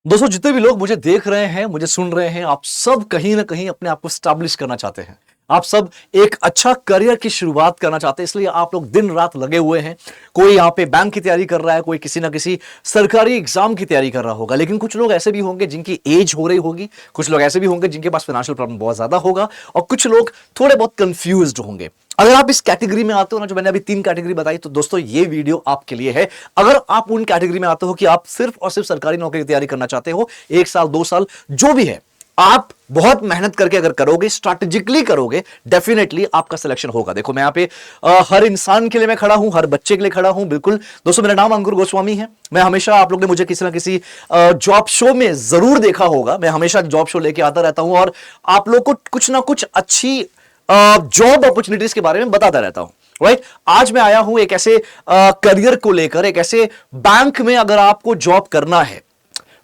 दोस्तों जितने भी लोग मुझे देख रहे हैं, मुझे सुन रहे हैं, आप सब कहीं ना कहीं अपने आप को स्टैब्लिश करना चाहते हैं। आप सब एक अच्छा करियर की शुरुआत करना चाहते हैं, इसलिए आप लोग दिन रात लगे हुए हैं। कोई यहाँ पे बैंक की तैयारी कर रहा है, कोई किसी ना किसी सरकारी एग्जाम की तैयारी कर रहा होगा, लेकिन कुछ लोग ऐसे भी होंगे जिनकी एज हो रही होगी, कुछ लोग ऐसे भी होंगे जिनके पास फाइनेंशियल प्रॉब्लम बहुत ज्यादा होगा, और कुछ लोग थोड़े बहुत कंफ्यूज्ड होंगे। अगर आप इस कैटेगरी में आते हो ना, जो मैंने अभी 3 कैटेगरी बताई, तो दोस्तों ये वीडियो आपके लिए है। अगर आप उन कैटेगरी में आते हो कि आप सिर्फ और सिर्फ सरकारी नौकरी की तैयारी करना चाहते हो, 1 साल 2 साल जो भी है, आप बहुत मेहनत करके अगर करोगे, स्ट्रैटेजिकली करोगे, डेफिनेटली आपका सिलेक्शन होगा। देखो मैं यहाँ पे हर इंसान के लिए मैं खड़ा हूं, हर बच्चे के लिए खड़ा हूं। बिल्कुल दोस्तों, मेरा नाम अंकुर गोस्वामी है। मैं हमेशा, आप लोग ने मुझे किसी ना किसी जॉब शो में जरूर देखा होगा। मैं हमेशा जॉब शो लेके आता रहता हूं और आप लोग को कुछ ना कुछ अच्छी जॉब अपॉर्चुनिटीज के बारे में बताता रहता हूं। राइट, आज मैं आया हूं एक ऐसे करियर को लेकर, एक ऐसे बैंक में अगर आपको जॉब करना है,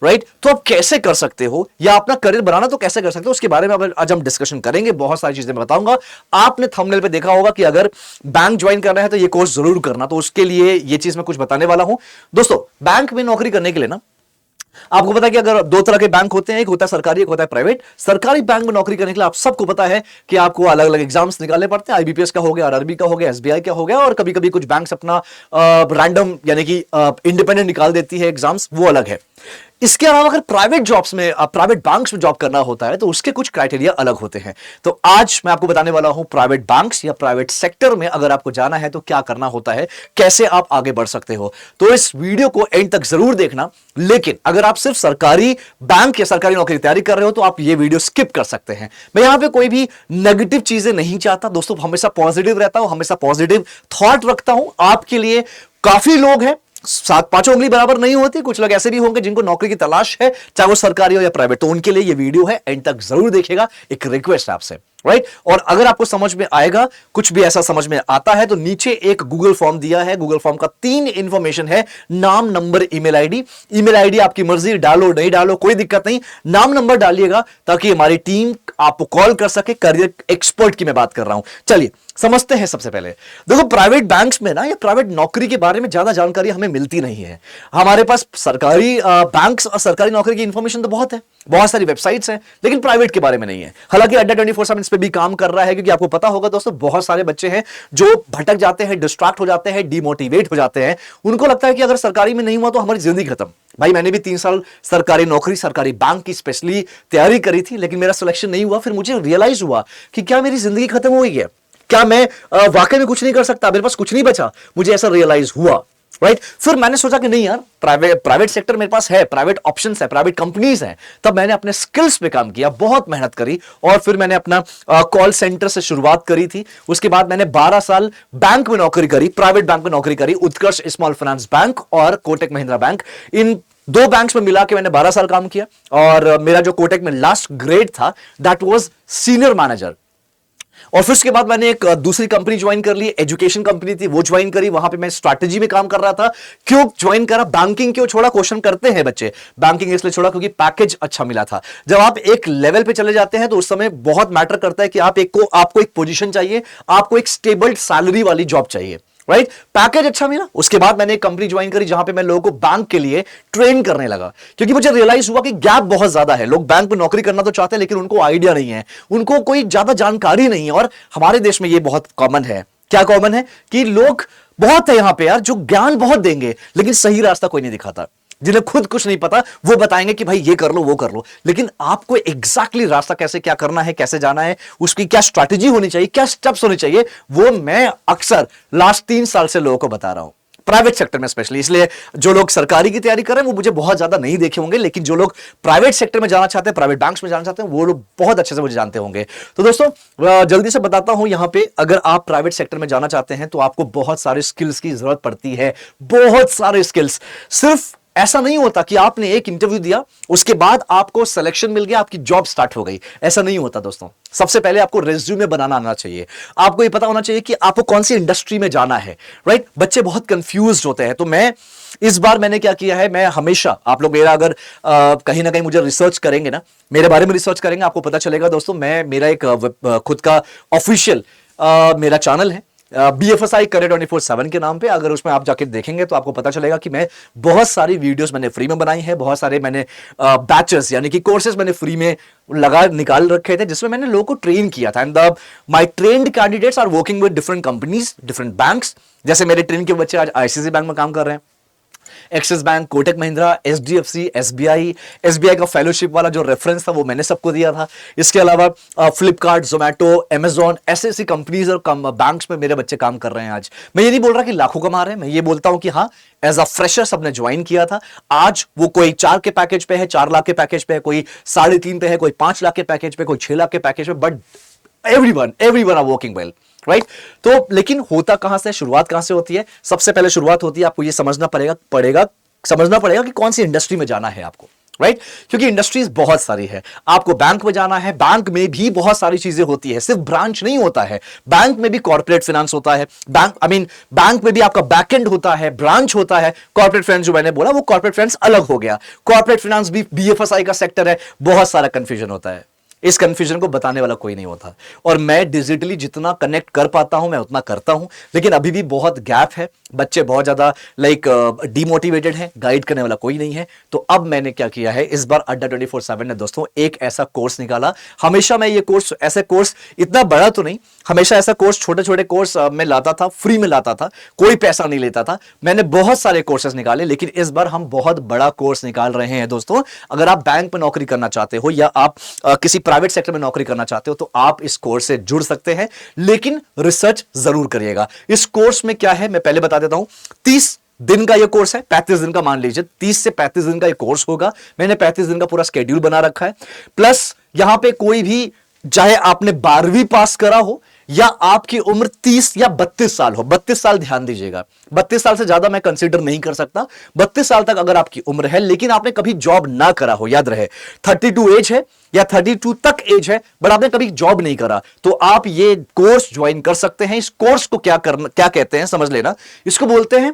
राइट, तो आप कैसे कर सकते हो, या अपना करियर बनाना तो कैसे कर सकते हो, उसके बारे में आज हम डिस्कशन करेंगे। बहुत सारी चीजें मैं बताऊंगा। आपने थंबनेल पे देखा होगा कि अगर बैंक ज्वाइन करना है तो ये कोर्स जरूर करना, तो उसके लिए ये चीज मैं कुछ बताने वाला हूं। दोस्तों, बैंक में नौकरी करने के लिए ना, आपको पता है कि अगर 2 तरह के बैंक होते हैं, एक होता है सरकारी, एक होता है प्राइवेट। सरकारी बैंक में नौकरी करने के लिए आप सबको पता है कि आपको अलग अलग एग्जाम्स निकालने पड़ते हैं। आईबीपीएस का हो गया, आरआरबी का हो गया, एसबीआई का हो गया, और कभी कभी कुछ बैंक्स अपना रैंडम यानी कि इंडिपेंडेंट निकाल देती है एग्जाम्स, वो अलग है। इसके अलावा अगर प्राइवेट जॉब्स में, प्राइवेट बैंक्स में जॉब करना होता है, तो उसके कुछ क्राइटेरिया अलग होते हैं। तो आज मैं आपको बताने वाला हूं प्राइवेट बैंक्स या प्राइवेट सेक्टर में अगर आपको जाना है तो क्या करना होता है, कैसे आप आगे बढ़ सकते हो। तो इस वीडियो को एंड तक जरूर देखना। लेकिन अगर आप सिर्फ सरकारी बैंक या सरकारी नौकरी की तैयारी कर रहे हो तो आप ये वीडियो स्किप कर सकते हैं। मैं यहां पे कोई भी नेगेटिव चीजें नहीं चाहता दोस्तों, हमेशा पॉजिटिव रहता हूं, हमेशा पॉजिटिव थॉट रखता हूं। आपके लिए काफी लोग हैं, 7 5 उंगली बराबर नहीं होती। कुछ लोग ऐसे भी होंगे जिनको नौकरी की तलाश है, चाहे वो सरकारी हो या प्राइवेट, तो उनके लिए ये वीडियो है, एंड तक जरूर देखिएगा। एक रिक्वेस्ट है आपसे, राइट। और अगर आपको समझ में आएगा, कुछ भी ऐसा समझ में आता है, तो नीचे एक गूगल फॉर्म दिया है। गूगल फॉर्म का 3 इंफॉर्मेशन है, नाम, number, email ID. Email ID आपकी मर्जी, डालो नहीं डालो कोई दिक्कत नहीं, नाम नंबर डालिएगा ताकि हमारी टीम आपको कॉल कर सके। करियर एक्सपर्ट की मैं बात कर रहा हूं। चलिए समझते हैं। सबसे पहले देखो, प्राइवेट बैंक्स में ना, या प्राइवेट नौकरी के बारे में ज्यादा जानकारी हमें मिलती नहीं है। हमारे पास सरकारी बैंक्स और सरकारी नौकरी की इंफॉर्मेशन तो बहुत है, बहुत सारी वेबसाइट्स हैं, लेकिन प्राइवेट के बारे में नहीं है। हालांकि अड्डा 24/7 इस पे भी काम कर रहा है, क्योंकि आपको पता होगा दोस्तों, बहुत सारे बच्चे हैं जो भटक जाते हैं, डिस्ट्रैक्ट हो जाते हैं, डिमोटिवेट हो जाते हैं। उनको लगता है कि अगर सरकारी में नहीं हुआ तो हमारी जिंदगी खत्म। भाई मैंने भी 3 साल सरकारी नौकरी, सरकारी बैंक की स्पेशली तैयारी करी थी, लेकिन मेरा सिलेक्शन नहीं हुआ। फिर मुझे रियलाइज हुआ कि क्या मेरी जिंदगी खत्म हो गई है, क्या मैं वाकई में कुछ नहीं कर सकता, मेरे पास कुछ नहीं बचा। मुझे ऐसा रियलाइज हुआ, राइट। फिर मैंने सोचा कि नहीं यार, प्राइवेट सेक्टर मेरे पास है, प्राइवेट ऑप्शंस है, प्राइवेट कंपनीज हैं। तब मैंने अपने स्किल्स पे काम किया, बहुत मेहनत करी, और फिर मैंने अपना कॉल सेंटर से शुरुआत करी थी। उसके बाद मैंने 12 साल बैंक में नौकरी करी, प्राइवेट बैंक में नौकरी करी, उत्कर्ष स्मॉल फाइनेंस बैंक और कोटक महिंद्रा बैंक। इन 2 बैंक्स में मिला के मैंने 12 साल काम किया, और मेरा जो कोटक में लास्ट ग्रेड था, दैट वाज सीनियर मैनेजर। और फिर उसके बाद मैंने एक दूसरी कंपनी ज्वाइन कर ली, एजुकेशन कंपनी थी, वो ज्वाइन करी। वहां पे मैं स्ट्रैटेजी में काम कर रहा था। क्यों ज्वाइन करा, बैंकिंग क्यों छोड़ा, क्वेश्चन करते हैं बच्चे। बैंकिंग इसलिए छोड़ा क्योंकि पैकेज अच्छा मिला था। जब आप एक लेवल पे चले जाते हैं तो उस समय बहुत मैटर करता है कि आपको एक पोजीशन चाहिए, आपको एक स्टेबल सैलरी वाली जॉब चाहिए, राइट। पैकेज अच्छा मिला। उसके बाद मैंने एक कंपनी ज्वाइन करी जहां पे मैं लोगों को बैंक के लिए ट्रेन करने लगा, क्योंकि मुझे रियलाइज हुआ कि गैप बहुत ज्यादा है। लोग बैंक में नौकरी करना तो चाहते हैं, लेकिन उनको आइडिया नहीं है, उनको कोई ज्यादा जानकारी नहीं है। और हमारे देश में ये बहुत कॉमन है। क्या कॉमन है कि लोग बहुत है यहां पे यार, जो ज्ञान बहुत देंगे, लेकिन सही रास्ता कोई नहीं दिखाता। जिन्हें खुद कुछ नहीं पता वो बताएंगे कि भाई ये कर लो, वो कर लो, लेकिन आपको एग्जैक्टली रास्ता कैसे, क्या करना है, कैसे जाना है, उसकी क्या स्ट्रैटेजी होनी चाहिए, क्या स्टेप्स होने चाहिए, वो मैं अक्सर लास्ट 3 साल से लोगों को बता रहा हूं, प्राइवेट सेक्टर में स्पेशली। इसलिए जो लोग सरकारी की तैयारी कर रहे हैं वो मुझे बहुत ज्यादा नहीं देखे होंगे, लेकिन जो लोग प्राइवेट सेक्टर में जाना चाहते हैं, प्राइवेट बैंक्स में जाना चाहते हैं, वो लोग बहुत अच्छे से मुझे जानते होंगे। तो दोस्तों जल्दी से बताता हूं, यहां पे अगर आप प्राइवेट सेक्टर में जाना चाहते हैं तो आपको बहुत सारे स्किल्स की जरूरत पड़ती है, बहुत सारे स्किल्स। सिर्फ ऐसा नहीं होता कि आपने एक इंटरव्यू दिया, उसके बाद आपको सिलेक्शन मिल गया, आपकी जॉब स्टार्ट हो गई, ऐसा नहीं होता दोस्तों। सबसे पहले आपको रेज्यूमे बनाना आना चाहिए। आपको ये पता होना चाहिए कि आपको कौन सी इंडस्ट्री में जाना है, राइट। बच्चे बहुत कंफ्यूज होते हैं। तो इस बार मैंने क्या किया है, मैं हमेशा, आप लोग मेरा अगर कहीं ना कहीं मुझे रिसर्च करेंगे ना, मेरे बारे में रिसर्च करेंगे, आपको पता चलेगा दोस्तों, मेरा एक खुद का ऑफिशियल मेरा चैनल है, BFSI करियर 24/7 के नाम पे। अगर उसमें आप जाके देखेंगे तो आपको पता चलेगा कि मैं बहुत सारी वीडियोस मैंने फ्री में बनाई है, बहुत सारे मैंने बैचेस यानी कि कोर्सेज मैंने फ्री में निकाल रखे थे जिसमें मैंने लोगों को ट्रेन किया था। And my trained candidates are working with different companies, different banks. जैसे मेरे ट्रेन के बच्चे आज ICICI बैंक में काम कर रहे हैं, axis bank, Kotak Mahindra, HDFC, SBI का फेलोशिप वाला जो रेफरेंस था वो मैंने सबको दिया था। इसके अलावा फ्लिपकार्ट, जोमेटो, अमेजॉन, ऐसी ऐसी कंपनीज और बैंक्स में मेरे बच्चे काम कर रहे हैं। आज मैं ये नहीं बोल रहा कि लाखों कमा रहे हैं, मैं ये बोलता हूं कि हाँ, एज अ फ्रेशर सबने ज्वाइन किया था। आज वो कोई 4 के पैकेज पे है, 4 लाख के पैकेज पे है, कोई 3.5 पे है, कोई 5 लाख के पैकेज पे, कोई 6 लाख के पैकेज पे, but everyone are working well, right. तो लेकिन होता कहां से, शुरुआत कहां से होती है? सबसे पहले शुरुआत होती है, आपको ये समझना पड़ेगा कि कौन सी इंडस्ट्री में जाना है आपको, राइट। क्योंकि इंडस्ट्रीज बहुत सारी है। आपको बैंक में जाना है, बैंक में भी बहुत सारी चीजें होती है, सिर्फ ब्रांच नहीं होता है। बैंक में भी कॉर्पोरेट फाइनेंस होता है, बैंक में भी आपका बैकएंड होता है, ब्रांच होता है। कॉर्पोरेट फाइनेंस जो मैंने बोला वो कॉर्पोरेट फाइनेंस अलग हो गया। कॉर्पोरेट फाइनेंस भी BFSI का सेक्टर है, बहुत सारा कंफ्यूजन होता है। इस कंफ्यूजन को बताने वाला कोई नहीं होता, और मैं डिजिटली जितना कनेक्ट कर पाता हूं मैं उतना करता हूं, लेकिन अभी भी बहुत गैप है। बच्चे बहुत ज्यादा डिमोटिवेटेड हैं, गाइड करने वाला कोई नहीं है। तो अब मैंने क्या किया है, इस बार अड्डा 24/7 ने दोस्तों एक ऐसा कोर्स निकाला। हमेशा मैं ये कोर्स, ऐसे कोर्स इतना बड़ा तो नहीं, हमेशा ऐसा कोर्स छोटे छोटे कोर्स मैं लाता था, फ्री में लाता था, कोई पैसा नहीं लेता था। मैंने बहुत सारे कोर्सेज निकाले, लेकिन इस बार हम बहुत बड़ा कोर्स निकाल रहे हैं दोस्तों। अगर आप बैंक में नौकरी करना चाहते हो या आप किसी प्राइवेट सेक्टर में नौकरी करना चाहते हो तो आप इस कोर्स से जुड़ सकते हैं, लेकिन रिसर्च जरूर करिएगा। इस कोर्स में क्या है मैं पहले बता देता हूं। 30 दिन का ये कोर्स है, 35 दिन का मान लीजिए, 30 से 35 दिन का ये कोर्स होगा। मैंने 35 दिन का पूरा स्केड्यूल बना रखा है। प्लस यहां पे कोई भी, चाहे आपने 12वीं पास करा हो या आपकी उम्र 30 या 32 साल हो, 32 साल ध्यान दीजिएगा, 32 साल से ज्यादा मैं कंसीडर नहीं कर सकता। 32 साल तक अगर आपकी उम्र है लेकिन आपने कभी जॉब ना करा हो, याद रहे 32 एज है या 32 तक एज है बट आपने कभी जॉब नहीं करा, तो आप ये कोर्स ज्वाइन कर सकते हैं। इस कोर्स को क्या कहते हैं समझ लेना, इसको बोलते हैं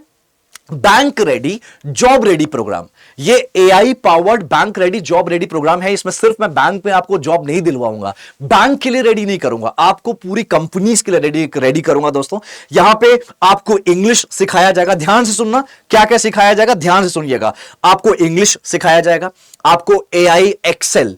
bank ready job ready program. ये AI powered bank ready job ready program है। इसमें सिर्फ मैं बैंक में आपको जॉब नहीं दिलवाऊंगा, बैंक के लिए रेडी नहीं करूंगा, आपको पूरी कंपनीज के लिए रेडी करूंगा दोस्तों। यहां पे आपको इंग्लिश सिखाया जाएगा, ध्यान से सुनना, क्या क्या सिखाया जाएगा ध्यान से सुनिएगा। आपको इंग्लिश सिखाया जाएगा, आपको AI एक्सेल,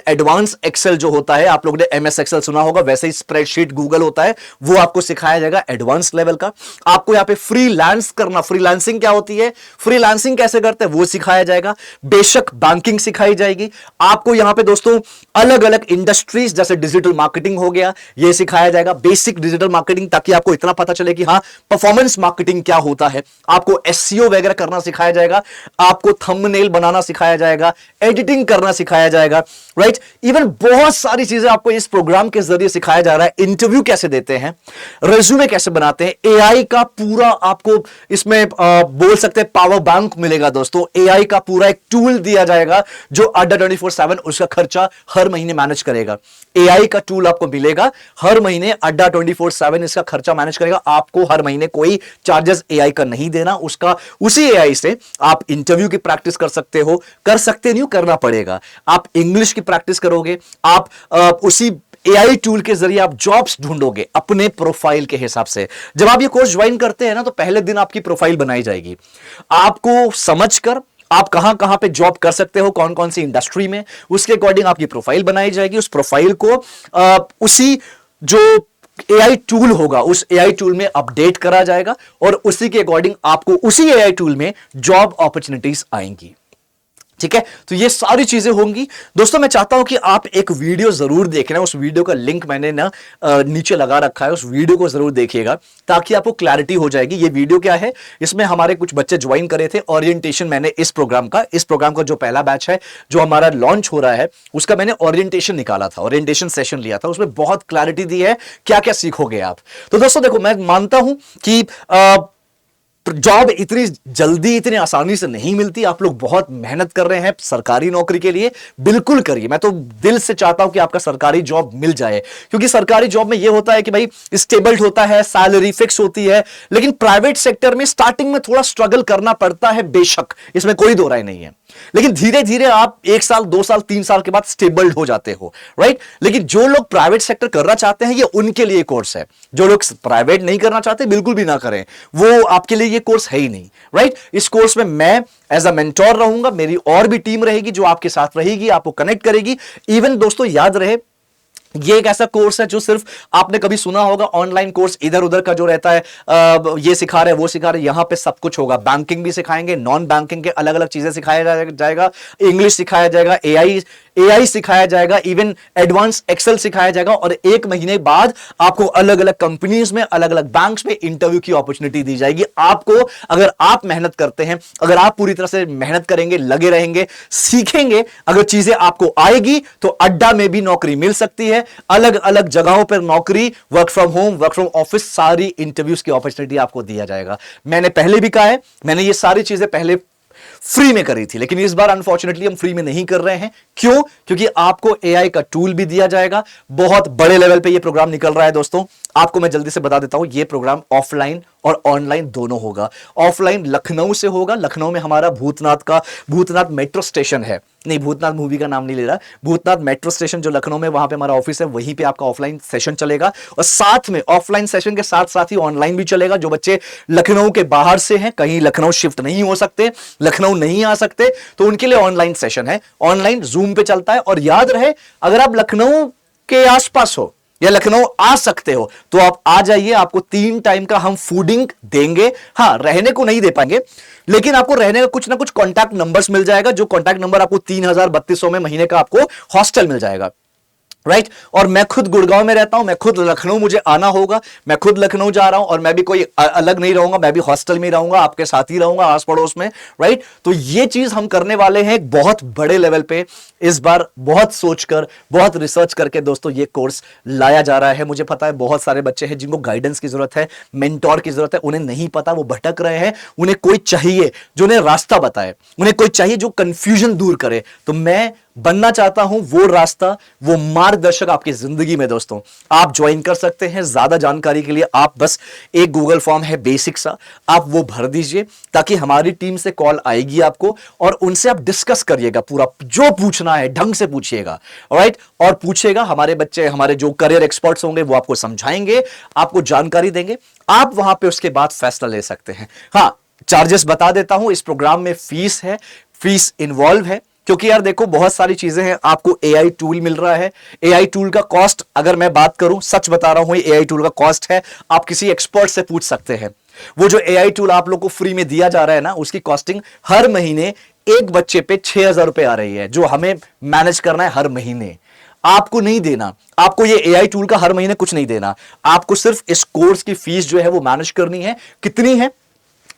एडवांस एक्सेल जो होता है, आप लोगों ने MS एक्सेल सुना होगा, वैसे ही स्प्रेडशीट गूगल होता है, वो आपको सिखाया जाएगा एडवांस लेवल का। आपको यहां पे फ्रीलांस करना, फ्रीलांसिंग क्या होती है, फ्रीलांसिंग कैसे करते हैं वो सिखाया जाएगा। बेशक बैंकिंग सिखाई जाएगी आपको। यहां पे दोस्तों अलग अलग इंडस्ट्रीज जैसे डिजिटल मार्केटिंग हो गया, ये सिखाया जाएगा, बेसिक डिजिटल मार्केटिंग, ताकि आपको इतना पता चले कि हाँ परफॉर्मेंस मार्केटिंग क्या होता है। आपको SEO वगैरह करना सिखाया जाएगा, आपको थंबनेल बनाना सिखाया जाएगा, एडिटिंग करना सिखाया जाएगा, राइट। इवन बहुत सारी चीजें आपको इस प्रोग्राम के जरिए सिखाया जा रहा है। इंटरव्यू कैसे देते हैं, रेज्यूमे कैसे बनाते हैं, AI का पूरा आपको इसमें बोल सकते हैं पावर बैंक मिलेगा दोस्तों। AI का पूरा एक टूल दिया जाएगा जो अड्डा 24/7 उसका खर्चा हर महीने मैनेज करेगा। AI का टूल आपको मिलेगा हर महीने, अड्डा 24/7 इसका खर्चा मैनेज करेगा। आपको हर महीने कोई चार्जेस AI का नहीं देना, उसका उसी AI से आप इंटरव्यू की प्रैक्टिस कर सकते हो, कर सकते नहीं हो, करना पड़ेगा। आप इंग्लिश की प्रैक्टिस करोगे, आप उसी AI टूल के जरिए आप जॉब्स ढूंढोगे अपने प्रोफाइल के हिसाब से। जब आप ये कोर्स ज्वाइन करते हैं ना तो पहले दिन आपकी प्रोफाइल बनाई जाएगी, आपको समझकर आप कहां कहां पे जॉब कर सकते हो, कौन कौन सी इंडस्ट्री में, उसके अकॉर्डिंग आपकी प्रोफाइल बनाई जाएगी। उस प्रोफाइल को उसी जो AI टूल होगा उस AI टूल में अपडेट करा जाएगा और उसी के अकॉर्डिंग आपको उसी AI टूल में जॉब अपॉर्चुनिटीज आएंगी। ठीक है, तो ये सारी चीजें होंगी दोस्तों। मैं चाहता हूं कि आप एक वीडियो जरूर देखना, उस वीडियो का लिंक मैंने ना नीचे लगा रखा है, उस वीडियो को जरूर देखिएगा ताकि आपको क्लैरिटी हो जाएगी। ये वीडियो क्या है, इसमें हमारे कुछ बच्चे ज्वाइन करे थे, ओरिएंटेशन मैंने इस प्रोग्राम का जो पहला बैच है जो हमारा लॉन्च हो रहा है उसका मैंने ओरिएंटेशन निकाला था, ओरिएंटेशन सेशन लिया था, उसमें बहुत क्लैरिटी दी है क्या क्या सीखोगे आप। तो दोस्तों देखो, मैं मानता हूं कि जॉब इतनी जल्दी इतनी आसानी से नहीं मिलती। आप लोग बहुत मेहनत कर रहे हैं सरकारी नौकरी के लिए, बिल्कुल करिए। मैं तो दिल से चाहता हूं कि आपका सरकारी जॉब मिल जाए, क्योंकि सरकारी जॉब में यह होता है कि भाई स्टेबल होता है, सैलरी फिक्स होती है। लेकिन प्राइवेट सेक्टर में स्टार्टिंग में थोड़ा स्ट्रगल करना पड़ता है, बेशक इसमें कोई दो राय नहीं है। लेकिन धीरे धीरे आप 1 साल 2 साल 3 साल के बाद स्टेबल्ड हो जाते हो, राइट। लेकिन जो लोग प्राइवेट सेक्टर करना चाहते हैं ये उनके लिए कोर्स है। जो लोग प्राइवेट नहीं करना चाहते बिल्कुल भी ना करें, वो आपके लिए ये कोर्स है ही नहीं, राइट। इस कोर्स में मैं एज अ मेंटोर रहूंगा, मेरी और भी टीम रहेगी जो आपके साथ रहेगी, आपको कनेक्ट करेगी। इवन दोस्तों याद रहे, ये एक ऐसा कोर्स है जो सिर्फ आपने कभी सुना होगा ऑनलाइन कोर्स इधर उधर का जो रहता है, ये सिखा रहे वो सिखा रहे, यहां पे सब कुछ होगा। बैंकिंग भी सिखाएंगे, नॉन बैंकिंग के अलग अलग चीजें सिखाया जाएगा, इंग्लिश सिखाया जाएगा, एआई सिखाया जाएगा, इवन एडवांस एक्सेल सिखाया जाएगा। और 1 महीने बाद आपको अलग अलग कंपनीज में, अलग अलग बैंक्स में इंटरव्यू की अपॉर्चुनिटी दी जाएगी आपको। अगर आप मेहनत करते हैं, अगर आप पूरी तरह से मेहनत करेंगे, लगे रहेंगे, सीखेंगे, अगर चीजें आपको आएगी तो अड्डा में भी नौकरी मिल सकती है। अलग अलग जगहों पर नौकरी, work from home, work from office, सारी इंटरव्यूज की अपॉर्चुनिटी आपको दिया जाएगा। मैंने पहले भी कहा है, मैंने ये सारी चीजें पहले फ्री में करी थी, लेकिन इस बार अनफॉर्चुनेटली हम फ्री में नहीं कर रहे हैं। क्यों? क्योंकि आपको एआई का टूल भी दिया जाएगा। बहुत बड़े लेवल पे ये प्रोग्राम निकल रहा है दोस्तों। आपको मैं जल्दी से बता देता हूं, ये प्रोग्राम ऑफलाइन और ऑनलाइन दोनों होगा। ऑफलाइन लखनऊ से होगा। लखनऊ में हमारा भूतनाथ मेट्रो स्टेशन है, नहीं भूतनाथ मूवी का नाम नहीं ले रहा, भूतनाथ मेट्रो स्टेशन जो लखनऊ में, वहां पे हमारा ऑफिस है, वहीं पे आपका ऑफलाइन सेशन चलेगा। और साथ में ऑफलाइन सेशन के साथ साथ ही ऑनलाइन भी चलेगा। जो बच्चे लखनऊ के बाहर से हैं, कहीं लखनऊ शिफ्ट नहीं हो सकते, लखनऊ नहीं आ सकते, तो उनके लिए ऑनलाइन सेशन है, ऑनलाइन जूम पे चलता है। और याद रहे, अगर आप लखनऊ के आसपास हो या लखनऊ आ सकते हो तो आप आ जाइए। आपको 3 टाइम का हम फूडिंग देंगे। हाँ, रहने को नहीं दे पाएंगे, लेकिन आपको रहने का कुछ ना कुछ कॉन्टैक्ट नंबर्स मिल जाएगा, जो कॉन्टैक्ट नंबर आपको 3,3200 में महीने का आपको हॉस्टल मिल जाएगा, राइट। और मैं खुद गुड़गांव में रहता हूं, मैं खुद लखनऊ मुझे आना होगा, मैं खुद लखनऊ जा रहा हूं, और मैं भी कोई अलग नहीं रहूंगा, मैं भी हॉस्टल में रहूंगा, आपके साथ ही रहूंगा, आस पड़ोस में, राइट। तो ये चीज हम करने वाले हैं एक बहुत बड़े लेवल पे। इस बार बहुत सोचकर, बहुत रिसर्च करके दोस्तों ये कोर्स लाया जा रहा है। मुझे पता है बहुत सारे बच्चे हैं जिनको गाइडेंस की जरूरत है, मेंटोर की जरूरत है, उन्हें नहीं पता, वो भटक रहे हैं, उन्हें कोई चाहिए जो उन्हें रास्ता बताए, उन्हें कोई चाहिए जो कंफ्यूजन दूर करे। तो मैं बनना चाहता हूं वो रास्ता, वो मार्गदर्शक आपकी जिंदगी में। दोस्तों आप ज्वाइन कर सकते हैं। ज्यादा जानकारी के लिए आप बस एक गूगल फॉर्म है बेसिक सा, आप वो भर दीजिए, ताकि हमारी टीम से कॉल आएगी आपको और उनसे आप डिस्कस करिएगा। पूरा जो पूछना है ढंग से पूछिएगा, राइट। और पूछेगा, हमारे बच्चे, हमारे जो करियर एक्सपर्ट्स होंगे वो आपको समझाएंगे, आपको जानकारी देंगे। आप वहां पे उसके बाद फैसला ले सकते हैं। हां, चार्जेस बता देता हूं। इस प्रोग्राम में फीस है, फीस इन्वॉल्व है, क्योंकि यार देखो बहुत सारी चीजें हैं। आपको एआई टूल मिल रहा है। एआई टूल का कॉस्ट अगर मैं बात करूं, सच बता रहा हूं, एआई टूल का कॉस्ट है, आप किसी एक्सपर्ट से पूछ सकते हैं। वो जो एआई टूल आप लोग को फ्री में दिया जा रहा है ना, उसकी कॉस्टिंग हर महीने एक बच्चे पे 6,000 रुपए आ रही है, जो हमें मैनेज करना है हर महीने। आपको नहीं देना, आपको ये एआई टूल का हर महीने कुछ नहीं देना, आपको सिर्फ इस कोर्स की फीस जो है वो मैनेज करनी है। कितनी है?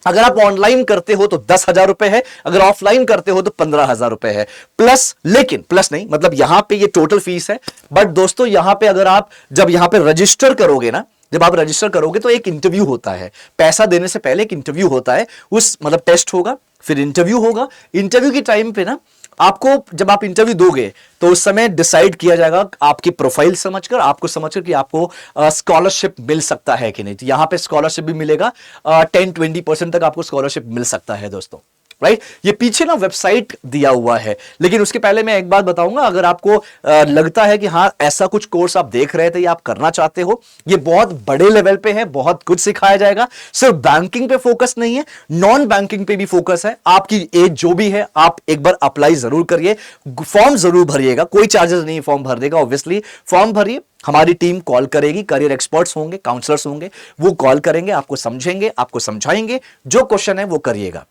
अगर आप ऑनलाइन करते हो तो 10,000 रुपए है, अगर ऑफलाइन करते हो तो 15,000 रुपए है प्लस। लेकिन प्लस नहीं, मतलब यहां पे ये टोटल फीस है। बट दोस्तों यहां पे अगर आप जब यहां पे रजिस्टर करोगे ना, जब आप रजिस्टर करोगे तो एक इंटरव्यू होता है। पैसा देने से पहले एक इंटरव्यू होता है, उस मतलब टेस्ट होगा, फिर इंटरव्यू होगा। इंटरव्यू के टाइम पे ना आपको, जब आप इंटरव्यू दोगे तो उस समय डिसाइड किया जाएगा आपकी प्रोफाइल समझकर, आपको समझकर कि आपको स्कॉलरशिप मिल सकता है कि नहीं। तो यहां पे स्कॉलरशिप भी मिलेगा, 10-20% तक आपको स्कॉलरशिप मिल सकता है दोस्तों, राइट। ये पीछे ना वेबसाइट दिया हुआ है, लेकिन उसके पहले मैं एक बात बताऊंगा। अगर आपको लगता है कि हाँ ऐसा कुछ कोर्स आप देख रहे थे या आप करना चाहते हो, ये बहुत बड़े लेवल पे है, बहुत कुछ सिखाया जाएगा। सिर्फ बैंकिंग पे फोकस नहीं है, नॉन बैंकिंग पे भी फोकस है। आपकी एज जो भी है, आप एक बार अप्लाई जरूर करिए, फॉर्म जरूर भरिएगा, कोई चार्जेस नहीं फॉर्म भरने का। ऑब्वियसली फॉर्म भरिए, हमारी टीम कॉल करेगी, करियर एक्सपर्ट्स होंगे, काउंसलर्स होंगे, वो कॉल करेंगे, आपको समझेंगे, आपको समझाएंगे, जो क्वेश्चन है वो करिएगा,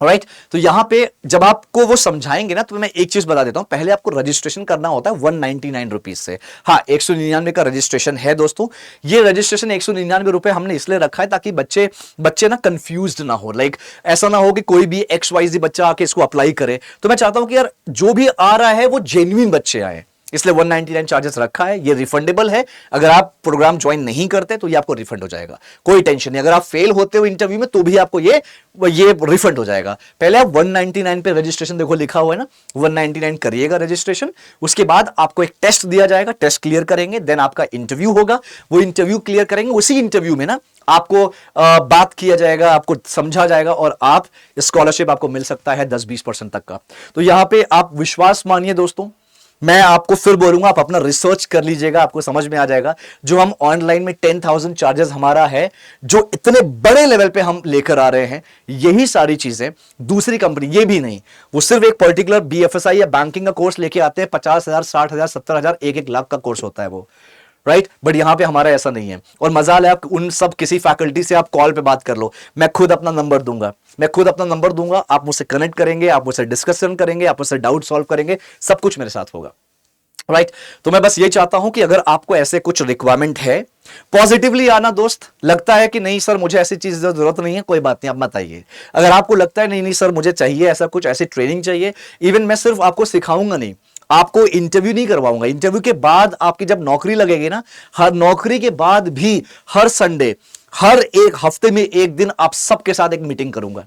राइट। तो यहां पे जब आपको वो समझाएंगे ना, तो मैं एक चीज बता देता हूं। पहले आपको रजिस्ट्रेशन करना होता है 199 रुपीज से। हाँ, 199 का रजिस्ट्रेशन है दोस्तों। ये रजिस्ट्रेशन 199 रुपए हमने इसलिए रखा है ताकि बच्चे ना कंफ्यूज्ड ना हो। लाइक ऐसा ना हो कि कोई भी XYZ बच्चा आके इसको अप्लाई करे। तो मैं चाहता हूं कि यार जो भी आ रहा है वो जेन्युइन बच्चे आए, इसलिए 199 चार्जेस रखा है। ये रिफंडेबल है। अगर आप प्रोग्राम ज्वाइन नहीं करते तो ये आपको रिफंड हो जाएगा, कोई टेंशन नहीं। अगर आप फेल होते हो इंटरव्यू में तो भी आपको ये रिफंड हो जाएगा। पहले आप 199 पे रजिस्ट्रेशन, देखो लिखा हुआ है ना, 199 करिएगा रजिस्ट्रेशन। उसके बाद आपको एक टेस्ट दिया जाएगा, टेस्ट क्लियर करेंगे, देन आपका इंटरव्यू होगा। वो इंटरव्यू क्लियर करेंगे, उसी इंटरव्यू में ना आपको बात किया जाएगा, आपको समझा जाएगा और आप स्कॉलरशिप आपको मिल सकता है 10-20% तक का। तो यहां पे आप विश्वास मानिए दोस्तों, मैं आपको फिर बोलूंगा, आप अपना रिसर्च कर लीजिएगा, आपको समझ में आ जाएगा। जो हम ऑनलाइन में 10,000 चार्जेस हमारा है, जो इतने बड़े लेवल पे हम लेकर आ रहे हैं, यही सारी चीजें दूसरी कंपनी, ये भी नहीं, वो सिर्फ एक पर्टिकुलर बीएफएसआई या बैंकिंग का कोर्स लेके आते हैं, 50,000, 60,000, 70,000, 1-1 लाख का कोर्स होता है वो, राइट। बट यहां पे हमारा ऐसा नहीं है। और मजाल है, आप उन सब किसी फैकल्टी से आप कॉल पे बात कर लो, मैं खुद अपना नंबर दूंगा, आप मुझसे कनेक्ट करेंगे, आप मुझसे डिस्कशन करेंगे, आप मुझसे डाउट सॉल्व करेंगे, सब कुछ मेरे साथ होगा, राइट। तो मैं बस ये चाहता हूं कि अगर आपको ऐसे कुछ रिक्वायरमेंट है, पॉजिटिवली आना दोस्त। लगता है कि नहीं सर मुझे ऐसी चीज जरूरत नहीं है, कोई बात नहीं, आप मत आइए। अगर आपको लगता है नहीं नहीं सर मुझे चाहिए ऐसा कुछ, ऐसी ट्रेनिंग चाहिए, इवन मैं सिर्फ आपको सिखाऊंगा नहीं, आपको इंटरव्यू नहीं करवाऊंगा, इंटरव्यू के बाद आपकी जब नौकरी लगेगी ना, हर नौकरी के बाद भी हर संडे, हर एक हफ्ते में एक दिन आप सबके साथ एक मीटिंग करूंगा।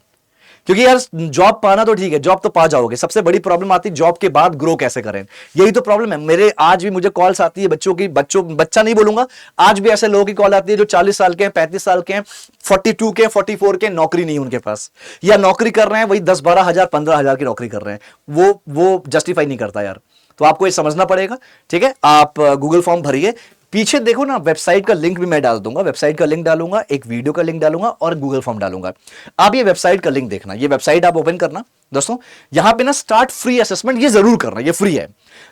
क्योंकि यार जॉब पाना तो ठीक है, जॉब तो पा जाओगे, सबसे बड़ी प्रॉब्लम आती है जॉब के बाद ग्रो कैसे करें, यही तो प्रॉब्लम है। मेरे आज भी मुझे कॉल्स आती है बच्चा नहीं बोलूंगा, आज भी ऐसे लोगों की कॉल आती है जो 40 साल के हैं, 35 साल के हैं, 42 के, 44 के, नौकरी नहीं उनके पास, या नौकरी कर रहे हैं वही 10-12 हजार 15 हजार की नौकरी कर रहे हैं, वो जस्टिफाई नहीं करता यार। तो आपको ये समझना पड़ेगा, ठीक है। आप गूगल फॉर्म भरिए, पीछे देखो ना, वेबसाइट का लिंक भी मैं डाल दूंगा, वेबसाइट का लिंक डालूंगा, एक वीडियो का लिंक डालूंगा और गूगल फॉर्म डालूंगा। आप ये वेबसाइट का लिंक देखना, ये वेबसाइट आप ओपन करना दोस्तों, यहां पे ना स्टार्ट फ्री असेसमेंट, ये जरूर करना, ये फ्री है,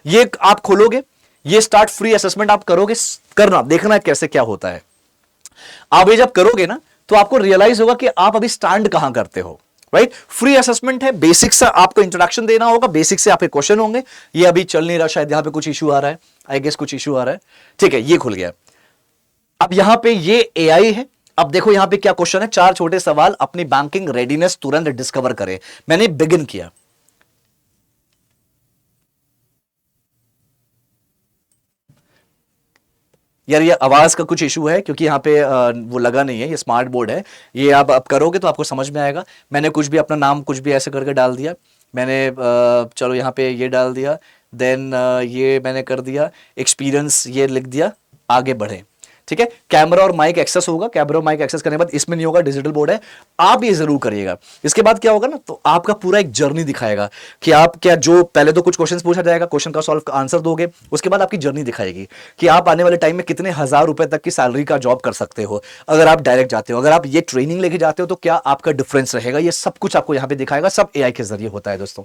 ये आप खोलोगे, ये स्टार्ट फ्री असेसमेंट आप करोगे, करना, देखना कैसे क्या होता है। आप ये जब करोगे ना तो आपको रियलाइज होगा कि आप अभी स्टैंड कहां करते हो, राइट। फ्री असेसमेंट है, बेसिक से आपको इंट्रोडक्शन देना होगा, बेसिक से आपके क्वेश्चन होंगे। ये अभी चल नहीं रहा, शायद यहां पे कुछ इशू आ रहा है, आई गेस कुछ इशू आ रहा है, ठीक है, ये खुल गया। अब यहां पे ये एआई है। अब देखो यहां पे क्या क्वेश्चन है, 4 छोटे सवाल, अपनी बैंकिंग रेडीनेस तुरंत डिस्कवर करें। मैंने बिगिन किया, यार ये आवाज का कुछ इशू है क्योंकि यहाँ पे वो लगा नहीं है, ये स्मार्ट बोर्ड है। ये आप करोगे तो आपको समझ में आएगा। मैंने कुछ भी अपना नाम कुछ भी ऐसे करके डाल दिया, मैंने चलो यहाँ पे ये डाल दिया, देन ये मैंने कर दिया, एक्सपीरियंस ये लिख दिया, आगे बढ़े, ठीक है। कैमरा और माइक एक्सेस होगा, कैमरा और माइक एक्सेस करने के बाद इसमें नहीं होगा, डिजिटल बोर्ड है, आप ये जरूर करिएगा। इसके बाद क्या होगा ना, तो आपका पूरा एक जर्नी दिखाएगा कि आप क्या, जो पहले तो कुछ क्वेश्चन पूछा जाएगा, क्वेश्चन का सॉल्व आंसर दोगे, उसके बाद आपकी जर्नी दिखाएगी कि आप आने वाले टाइम में कितने हजार रुपए तक की सैलरी का जॉब कर सकते हो अगर आप डायरेक्ट जाते हो। अगर आप ये ट्रेनिंग लेके जाते हो तो क्या आपका डिफरेंस रहेगा, ये सब कुछ आपको यहां पे दिखाएगा। सब एआई के जरिए होता है दोस्तों,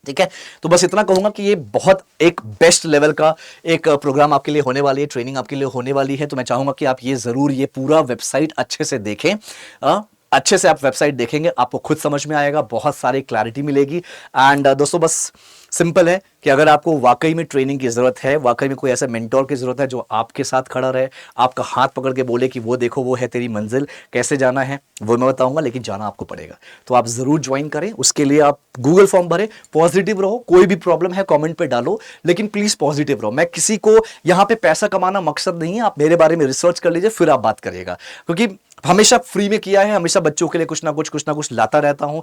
ठीक है। तो बस इतना कहूंगा कि ये बहुत एक बेस्ट लेवल का एक प्रोग्राम आपके लिए होने वाली है, ट्रेनिंग आपके लिए होने वाली है। तो मैं चाहूंगा कि आप ये जरूर, ये पूरा वेबसाइट अच्छे से देखें। अच्छे से आप वेबसाइट देखेंगे, आपको खुद समझ में आएगा, बहुत सारी क्लैरिटी मिलेगी। एंड दोस्तों बस सिंपल है कि अगर आपको वाकई में ट्रेनिंग की जरूरत है, वाकई में कोई ऐसा मेंटोर की जरूरत है जो आपके साथ खड़ा रहे, आपका हाथ पकड़ के बोले कि वो देखो वो है तेरी मंजिल, कैसे जाना है वो मैं बताऊंगा, लेकिन जाना आपको पड़ेगा। तो आप जरूर ज्वाइन करें, उसके लिए आप गूगल फॉर्म भरें, पॉजिटिव रहो, कोई भी प्रॉब्लम है कॉमेंट पे डालो, लेकिन प्लीज पॉजिटिव रहो। मैं किसी को यहाँ पे पैसा कमाना मकसद नहीं है, आप मेरे बारे में रिसर्च कर लीजिए फिर आप बात करिएगा, क्योंकि हमेशा फ्री में किया है, हमेशा बच्चों के लिए कुछ ना कुछ लाता रहता हूं,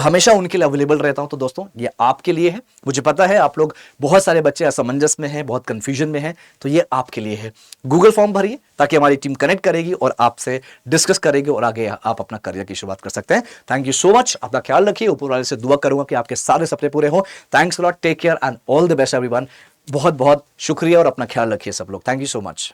हमेशा उनके लिए अवेलेबल रहता हूं। तो दोस्तों ये आपके लिए है, मुझे पता है आप लोग बहुत सारे बच्चे असमंजस में हैं, बहुत कंफ्यूजन में हैं, तो ये आपके लिए है। गूगल फॉर्म भरिए ताकि हमारी टीम कनेक्ट करेगी और आपसे डिस्कस करेगी और आगे आप अपना करियर की शुरुआत कर सकते हैं। थैंक यू सो मच, अपना ख्याल रखिए, ऊपर वाले से दुआ करूंगा कि आपके सारे सपने पूरे हो। Thanks a lot, take care and all the best everyone. बहुत बहुत शुक्रिया और अपना ख्याल रखिए सब लोग। Thank you so much.